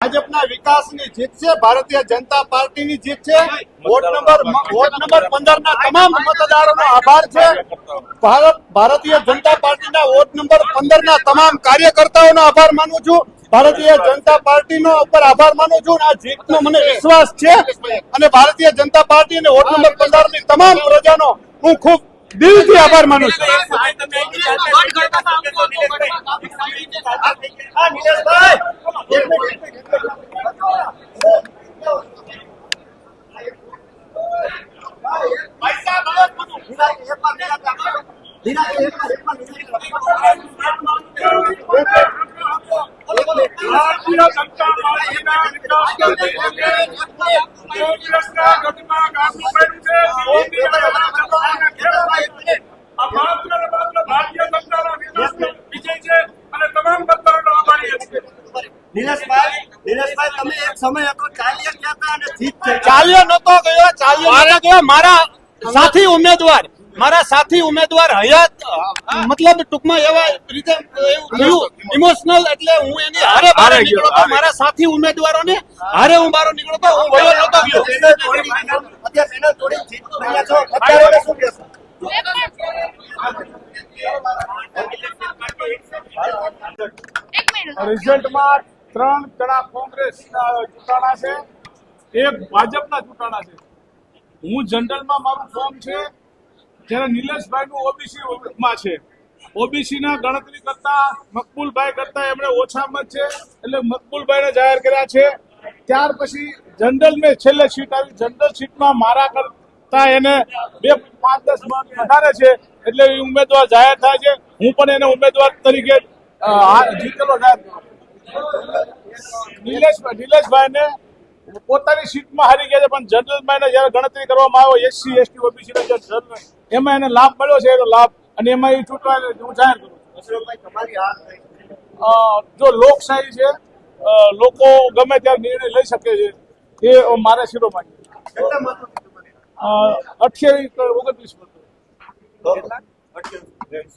ભાજપના વિકાસની જીત છે, ભારતીય જનતા પાર્ટીની જીત છે। વોર્ડ નંબર 15 ના તમામ મતદારોનો આભાર છે। ભારતીય જનતા પાર્ટીના વોર્ડ નંબર 15 ના તમામ કાર્યકર્તાઓનો આભાર માનું છું। ભારતીય જનતા પાર્ટીનો ઉપર આભાર માનું છું। આ જીતનો મને વિશ્વાસ છે અને ભારતીય જનતા પાર્ટી અને વોર્ડ નંબર 15 ની તમામ પ્રજાનો હું ખૂબ દિલથી આભાર માનું છું। નિલેશભાઈ તમે એક સમય હતો ચાલ્યા ગયા હતા અને જીત થઈ। ચાલ્યો નતો ગયો મારા સાથી ઉમેદવાર હયાત મતલબ ટૂંકમાં એવા રીતે ઇમોશનલ એટલે હું એની હારે બહાર નીકળ્યો તો મારા સાથી ઉમેદવારોને હારે હું બહાર નીકળ્યો તો હું વયો નતો ગયો। રિઝલ્ટમાં 3 જણા કોંગ્રેસના ચૂંટાણા છે, એક ભાજપના ચૂંટાણા છે। હું જનરલમાં મારું ફોર્મ છે, જ્યારે નિલેશભાઈનું ઓબીસીમાં છે। ઓબીસીના ગણતરી કરતા મકબૂલભાઈ કરતા એમણે ઓછા મત છે એટલે મકબૂલભાઈને જાહેર કર્યા છે। ત્યાર પછી જનરલ મેં છેલ્લે સીટ આવી, જનરલ સીટમાં મારા કરતા એને 2, 5, 10 મત વધારે છે એટલે એ ઉમેદવાર જાહેર થાય છે। હું પણ એને ઉમેદવાર તરીકે જીતેલો જાહેર કરું। નિલેશભાઈને પોતાની સીટમાં હારી ગયા છે પણ જનરલમાં એને જયારે ગણતરી કરવામાં આવ્યો SC ST OBC એમાં એને લાભ મળ્યો છે, એનો લાભ અને એમાં એ ચૂંટવા હું જાહેર કરું છું। જો લોકશાહી છે, લોકો ગમે ત્યારે નિર્ણય લઈ શકે છે, એ મારે શિરોમાં 28-29 %।